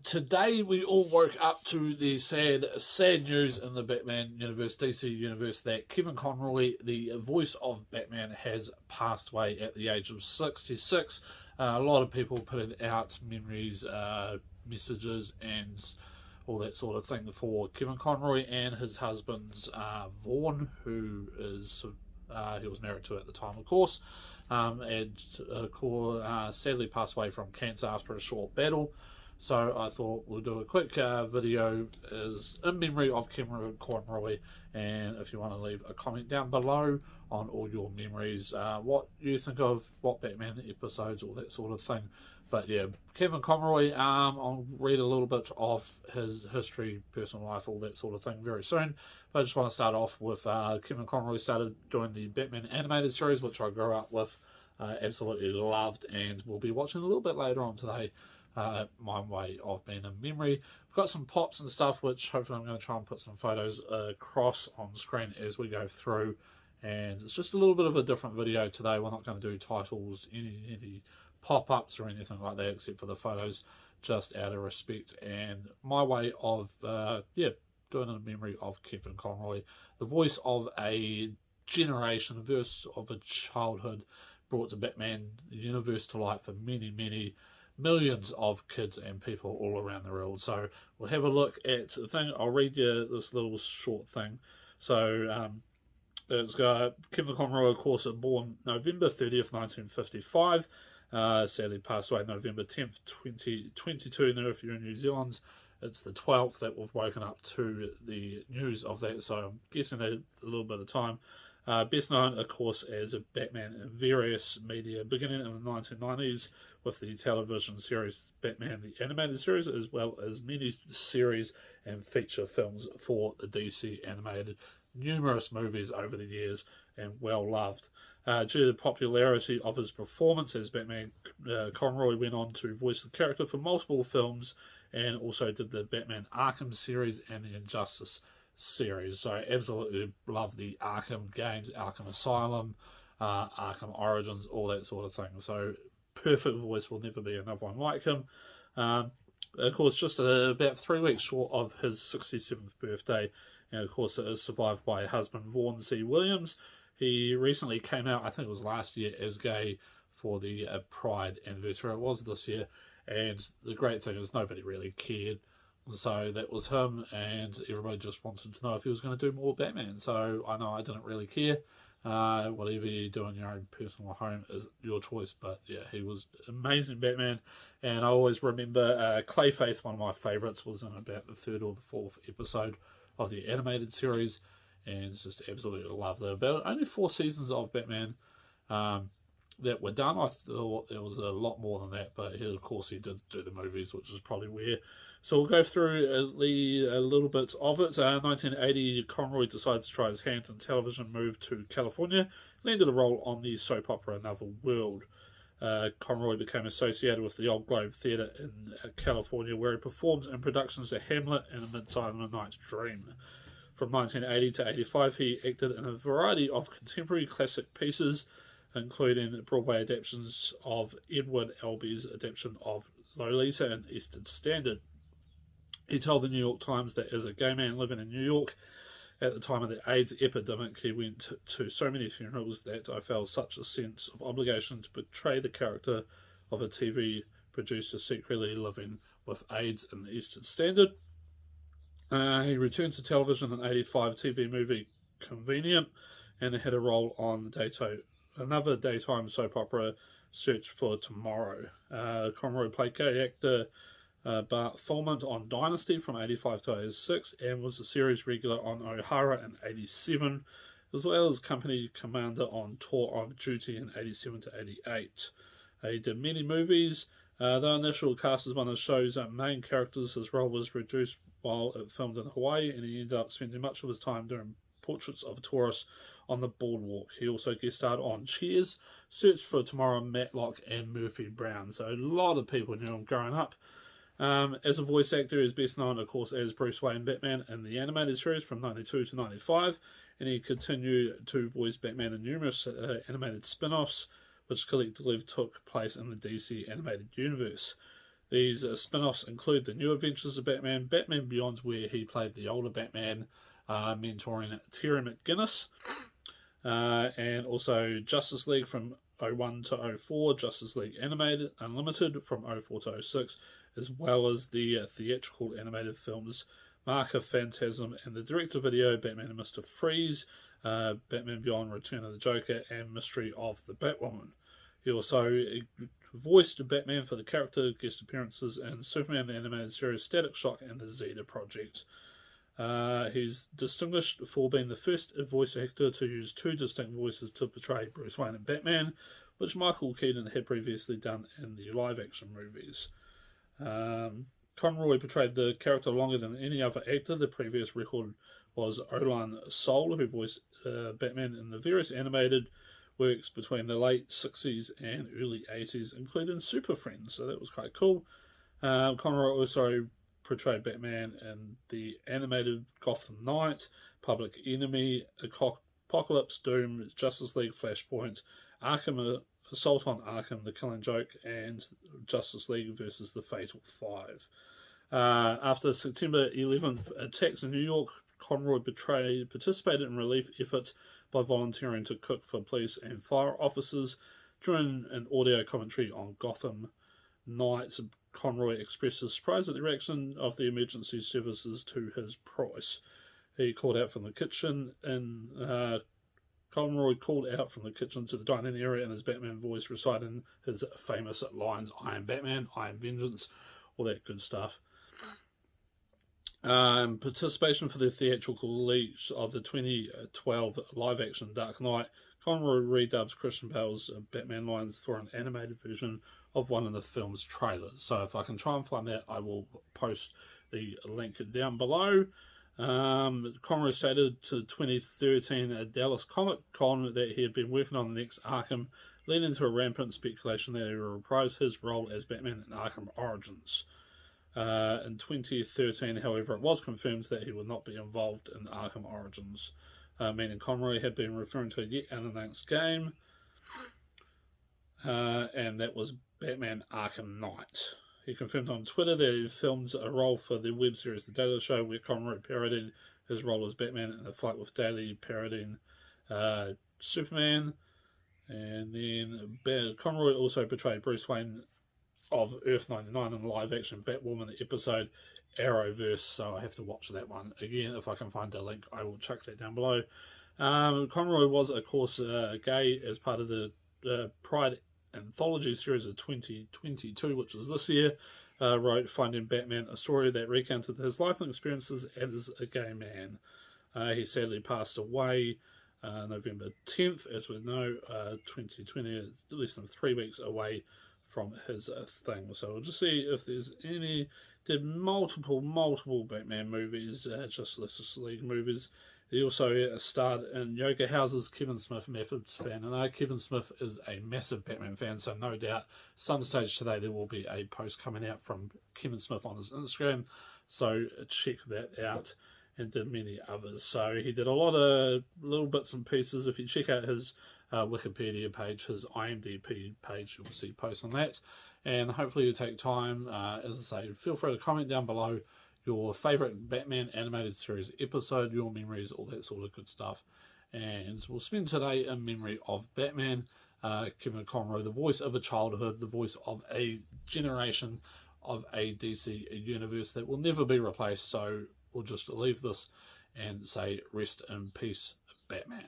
Today we all woke up to the sad news in the Batman universe, DC universe, that Kevin Conroy, the voice of Batman, has passed away at the age of 66. A lot of people putting out memories, messages, and all that sort of thing for Kevin Conroy and his husband, Vaughn, who is he was married to at the time, of course, and sadly passed away from cancer after a short battle. So I thought we'll do a quick video as in memory of Cameron Conroy, and if you want to leave a comment down below on all your memories, what you think of what Batman episodes, all that sort of thing. But yeah, Kevin Conroy, I'll read a little bit of his history, personal life, all that sort of thing very soon. But I just want to start off with Kevin Conroy started doing the Batman animated series, which I grew up with, absolutely loved, and we'll be watching a little bit later on today. My way of being in memory. We've got some pops and stuff, which hopefully I'm going to try and put some photos across on screen as we go through. And it's just a little bit of a different video today. We're not going to do titles, any pop-ups or anything like that, except for the photos, just out of respect. And my way of, doing it in memory of Kevin Conroy, the voice of a generation, the voice of a childhood, brought the Batman universe to life for many millions of kids and people all around the world. So we'll have a look at the thing. I'll read you this little short thing. So it's got Kevin Conroy, of course, born November 30th, 1955. Sadly passed away November 10th, 2022. Now, if you're in New Zealand, it's the 12th that we've woken up to the news of that. So I'm guessing a little bit of time. Best known, of course, as a Batman in various media, beginning in the 1990s with the television series Batman the Animated Series, as well as many series and feature films for the DC animated, numerous movies over the years, and well loved. Due to the popularity of his performance as Batman, Conroy went on to voice the character for multiple films, and also did the Batman Arkham series and the Injustice series. So I absolutely love the Arkham games, Arkham Asylum, Arkham Origins, all that sort of thing. So perfect voice, will never be another one like him. Of course, just about 3 weeks short of his 67th birthday, and of course it is survived by husband Vaughn C. Williams. He recently came out, I think it was last year, as gay for the Pride anniversary. It was this year, and the great thing is nobody really cared. So that was him, and everybody just wanted to know if he was going to do more Batman. So I know I didn't really care. Whatever you do in your own personal home is your choice. But yeah, he was amazing Batman. And I always remember Clayface, one of my favourites, was in about the 3rd or the 4th episode of the animated series. And just absolutely love that. About only 4 seasons of Batman that were done. I thought there was a lot more than that, but of course he did do the movies, which is probably where. So we'll go through a little bit of it. 1980, Conroy decided to try his hands in television, moved to California, landed a role on the soap opera Another World. Conroy became associated with the Old Globe Theatre in California, where he performs in productions of Hamlet and A Midsummer Night's Dream. From 1980 to 85, he acted in a variety of contemporary classic pieces, including Broadway adaptations of Edward Albee's adaptation of Lolita and Eastern Standard. He told the New York Times that as a gay man living in New York at the time of the AIDS epidemic, he went to so many funerals that I felt such a sense of obligation to portray the character of a TV producer secretly living with AIDS in the Eastern Standard. He returned to television in 85 TV movie Convenient, and had a role on another daytime soap opera, Search for Tomorrow. Conroy played gay actor Bart Fulmont on Dynasty from 85 to 86, and was a series regular on O'Hara in 87, as well as company commander on Tour of Duty in 87 to 88. He did many movies. Though initial cast as one of the show's main characters, his role was reduced while it filmed in Hawaii, and he ended up spending much of his time doing portraits of tourists on the boardwalk. He also guest starred on Cheers, Search for Tomorrow, Matlock, and Murphy Brown. So a lot of people knew him growing up. As a voice actor, he is best known, of course, as Bruce Wayne Batman in the animated series from 92 to 95, and he continued to voice Batman in numerous animated spin-offs, which collectively took place in the DC animated universe. These spin-offs include The New Adventures of Batman, Batman Beyond, where he played the older Batman, mentoring Terry McGinnis, and also Justice League from 01 to 04, Justice League Animated Unlimited from 04 to 06, as well as the theatrical animated films Mark of Phantasm and the direct-to-video Batman and Mr. Freeze, Batman Beyond, Return of the Joker, and Mystery of the Batwoman. He also voiced Batman for the character, guest appearances in Superman the Animated Series, Static Shock, and the Zeta Project. He's distinguished for being the first voice actor to use two distinct voices to portray Bruce Wayne and Batman, which Michael Keaton had previously done in the live-action movies. Conroy portrayed the character longer than any other actor. The previous record was Olan Soul, who voiced Batman in the various animated works between the late 60s and early 80s, including Super Friends, so that was quite cool. Conroy also portrayed Batman in the animated Gotham Knight, Public Enemy, Apocalypse, Doom, Justice League, Flashpoint, Arkham Assault on Arkham, The Killing Joke, and Justice League versus the Fatal Five. After September 11th attacks in New York, Conroy participated in relief efforts by volunteering to cook for police and fire officers. During an audio commentary on Gotham Knight, Conroy expressed his surprise at the reaction of the emergency services to his price. He called out from the kitchen, and Conroy called out from the kitchen to the dining area in his Batman voice, reciting his famous lines, "I am Batman, I am vengeance," all that good stuff. Participation for the theatrical release of the 2012 live-action Dark Knight, Conroy redubs Christian Bale's Batman lines for an animated version of one of the film's trailers. So if I can try and find that, I will post the link down below. Conroy stated to 2013 at Dallas Comic Con that he had been working on the next Arkham, leading to a rampant speculation that he would reprise his role as Batman in Arkham Origins. In 2013, however, it was confirmed that he would not be involved in Arkham Origins, meaning Conroy had been referring to a yet unannounced game, and that was Batman Arkham Knight. He confirmed on Twitter that he filmed a role for the web series The Daily Show, where Conroy parodied his role as Batman in A Fight with Daily, parodying Superman. And then Conroy also portrayed Bruce Wayne of Earth 99 in the live-action Batwoman episode Arrowverse, so I have to watch that one. Again, if I can find a link, I will chuck that down below. Conroy was, of course, gay as part of the Pride anthology series of 2022, which is this year. Wrote Finding Batman, a story that recounted his life and experiences as a gay man. He sadly passed away November 10th, as we know. 2020 is less than 3 weeks away from his thing. So we'll just see if there's any. Did multiple Batman movies, Justice League movies. He also starred in Yoga House's Kevin Smith Methods fan. And I know Kevin Smith is a massive Batman fan, so no doubt some stage today there will be a post coming out from Kevin Smith on his Instagram. So check that out, and did many others. So he did a lot of little bits and pieces. If you check out his Wikipedia page, his IMDb page, you'll see posts on that. And hopefully you take time, as I say, feel free to comment down below your favourite Batman animated series episode, your memories, all that sort of good stuff. And we'll spend today in memory of Batman, Kevin Conroy, the voice of a childhood, the voice of a generation of a DC universe that will never be replaced. So we'll just leave this and say rest in peace, Batman.